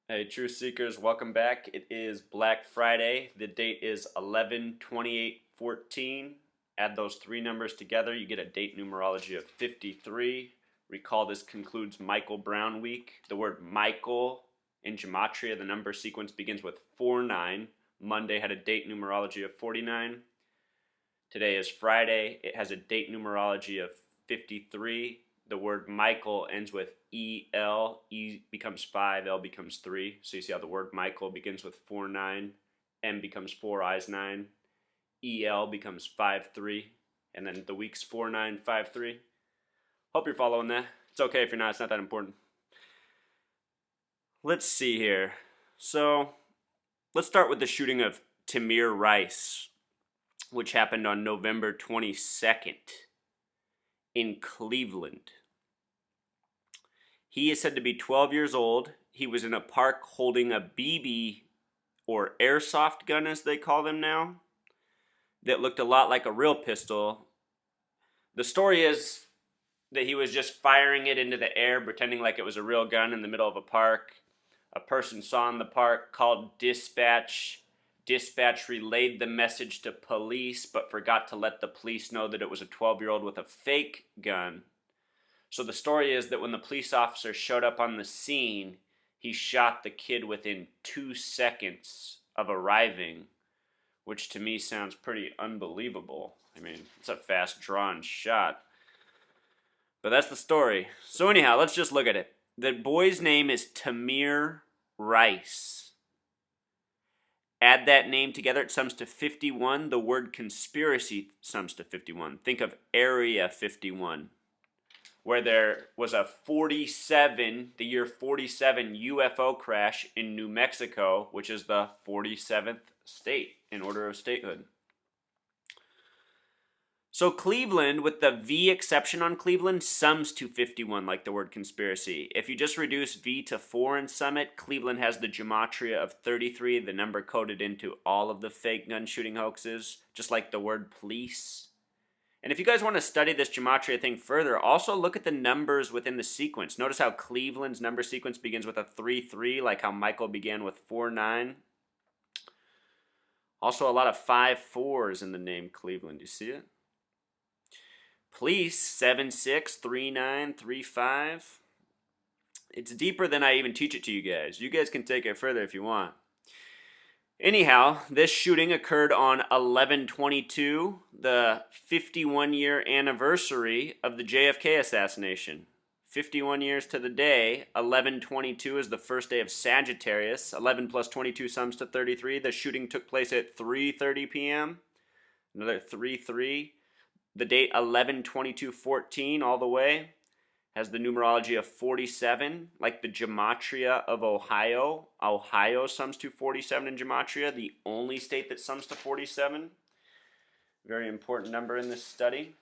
Hey, Truth Seekers, welcome back. It is Black Friday. The date is 11/28/14. Add those three numbers together, you get a date numerology of 53. Recall this concludes Michael Brown week. The word Michael in Gematria, the number sequence begins with 49. Monday had a date numerology of 49. Today is Friday. It has a date numerology of 53. The word Michael ends with EL. E becomes 5, L becomes 3. So you see how the word Michael begins with 4 9, M becomes 4 I's 9, EL becomes 5 3, and then the week's 4 9 5 3. Hope you're following that. It's okay if you're not, it's not that important. Let's see here. So let's start with the shooting of Tamir Rice, which happened on November 22nd in Cleveland. He is said to be 12 years old. He was in a park holding a BB, or airsoft gun as they call them now, that looked a lot like a real pistol. The story is that he was just firing it into the air, pretending like it was a real gun in the middle of a park. A person saw in the park, called dispatch. Dispatch relayed the message to police, but forgot to let the police know that it was a 12-year-old with a fake gun. So the story is that when the police officer showed up on the scene, he shot the kid within 2 seconds of arriving, which to me sounds pretty unbelievable. I mean, it's a fast drawn shot. But that's the story. So anyhow, let's just look at it. The boy's name is Tamir Rice. Add that name together, it sums to 51. The word conspiracy sums to 51. Think of Area 51, where there was a the year 47 UFO crash in New Mexico, which is the 47th state in order of statehood. So Cleveland, with the V exception on Cleveland, sums to 51, like the word conspiracy. If you just reduce V to 4 and sum it, Cleveland has the gematria of 33, the number coded into all of the fake gun shooting hoaxes, just like the word police. And if you guys want to study this gematria thing further, also look at the numbers within the sequence. Notice how Cleveland's number sequence begins with a 3-3, like how Michael began with 4-9. Also a lot of 5-4s in the name Cleveland. You see it? Police, 7-6, 3-9, 3-5. It's deeper than I even teach it to you guys. You guys can take it further if you want. Anyhow, this shooting occurred on 11/22, the 51-year anniversary of the JFK assassination. 51 years to the day. 11/22 is the first day of Sagittarius. 11 plus 22 sums to 33. The shooting took place at 3:30 p.m. Another 3-3. The date 11/22/14 all the way has the numerology of 47, like the gematria of Ohio. Ohio sums to 47 in gematria, the only state that sums to 47. Very important number in this study.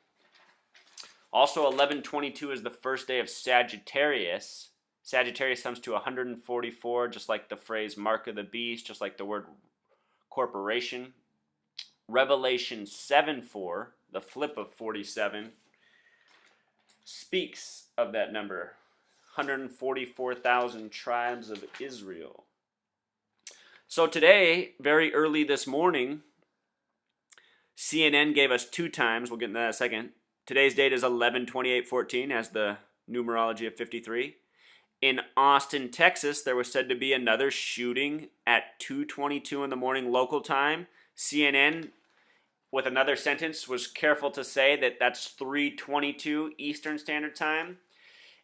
Also, 11/22 is the first day of Sagittarius. Sagittarius sums to 144, just like the phrase mark of the beast, just like the word corporation. Revelation 7:4, the flip of 47, speaks of that number. 144,000 tribes of Israel. So today, very early this morning, CNN gave us 2 times. We'll get into that in a second. Today's date is 11/28/14, has the numerology of 53. In Austin, Texas, there was said to be another shooting at 2:22 in the morning local time. CNN, with another sentence, was careful to say that that's 3:22 Eastern Standard Time.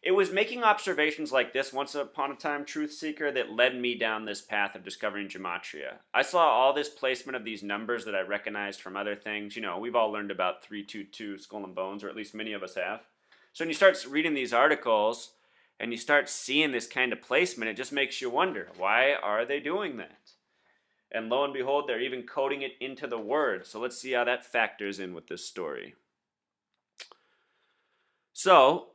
It was making observations like this once upon a time, Truth Seeker, that led me down this path of discovering gematria. I saw all this placement of these numbers that I recognized from other things. You know, we've all learned about 322 Skull and Bones, or at least many of us have. So when you start reading these articles and you start seeing this kind of placement, it just makes you wonder, why are they doing that? And lo and behold, they're even coding it into the word. So let's see how that factors in with this story. So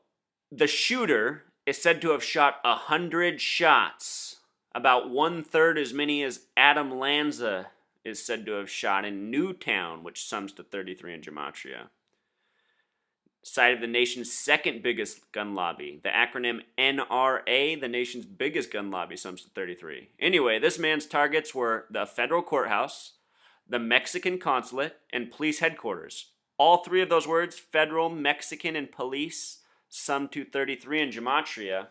the shooter is said to have shot 100 shots, about 1/3 as many as Adam Lanza is said to have shot in Newtown, which sums to 33 in gematria. side of the nation's second biggest gun lobby. The acronym NRA, the nation's biggest gun lobby, sums to 33. Anyway, this man's targets were the federal courthouse, the Mexican consulate, and police headquarters. All three of those words, federal, Mexican, and police, sum to 33 in gematria.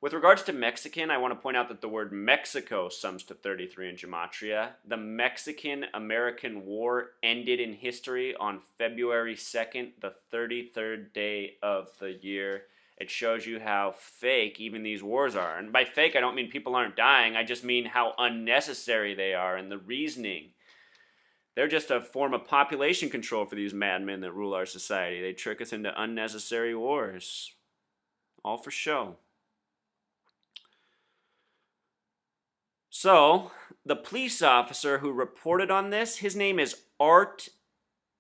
With regards to Mexican, I want to point out that the word Mexico sums to 33 in gematria. The Mexican-American War ended in history on February 2nd, the 33rd day of the year. It shows you how fake even these wars are. And by fake, I don't mean people aren't dying. I just mean how unnecessary they are and the reasoning. They're just a form of population control for these madmen that rule our society. They trick us into unnecessary wars. All for show. So, the police officer who reported on this, his name is Art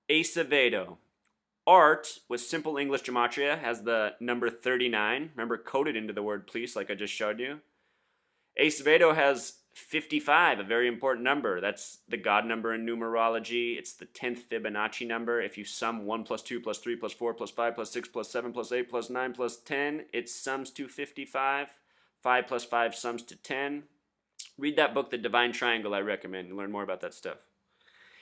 Acevedo. Art, with simple English gematria, has the number 39. Remember, coded into the word police like I just showed you. Acevedo has 55, a very important number. That's the God number in numerology. It's the 10th Fibonacci number. If you sum 1 plus 2 plus 3 plus 4 plus 5 plus 6 plus 7 plus 8 plus 9 plus 10, it sums to 55. 5 plus 5 sums to 10. Read that book, The Divine Triangle, I recommend. You learn more about that stuff.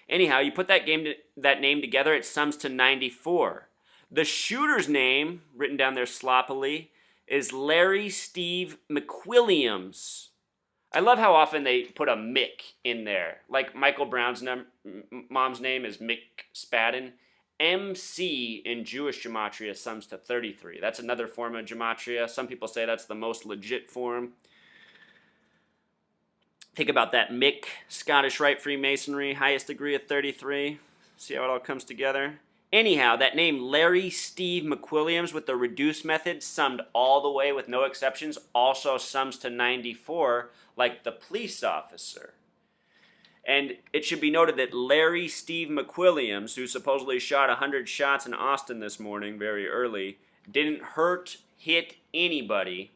Anyhow, you put that name together, it sums to 94. The shooter's name, written down there sloppily, is Larry Steve McWilliams. I love how often they put a Mick in there. Like Michael Brown's mom's name is Mick Spadden. MC in Jewish gematria sums to 33. That's another form of gematria. Some people say that's the most legit form. Think about that Mick, Scottish Rite Freemasonry, highest degree of 33. See how it all comes together? Anyhow, that name Larry Steve McWilliams with the reduced method, summed all the way with no exceptions, also sums to 94, like the police officer. And it should be noted that Larry Steve McWilliams, who supposedly shot 100 shots in Austin this morning very early, didn't hit anybody,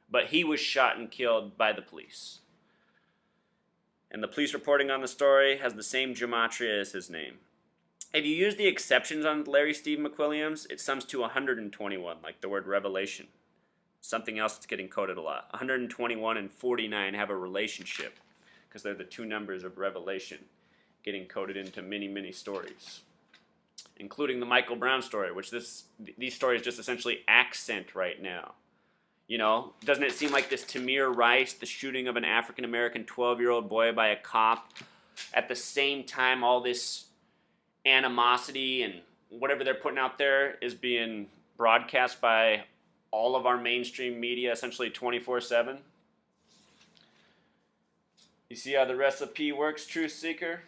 but he was shot and killed by the police. And the police reporting on the story has the same gematria as his name. If you use the exceptions on Larry Steve McWilliams, it sums to 121, like the word revelation. Something else that's getting coded a lot. 121 and 49 have a relationship because they're the two numbers of revelation getting coded into many, many stories, including the Michael Brown story, which these stories just essentially accent right now. You know, doesn't it seem like this Tamir Rice, the shooting of an African-American 12-year-old boy by a cop, at the same time all this animosity and whatever they're putting out there is being broadcast by all of our mainstream media essentially 24/7? You see how the recipe works, Truth Seeker?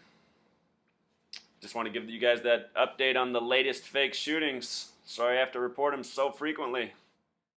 Just want to give you guys that update on the latest fake shootings. Sorry I have to report them so frequently.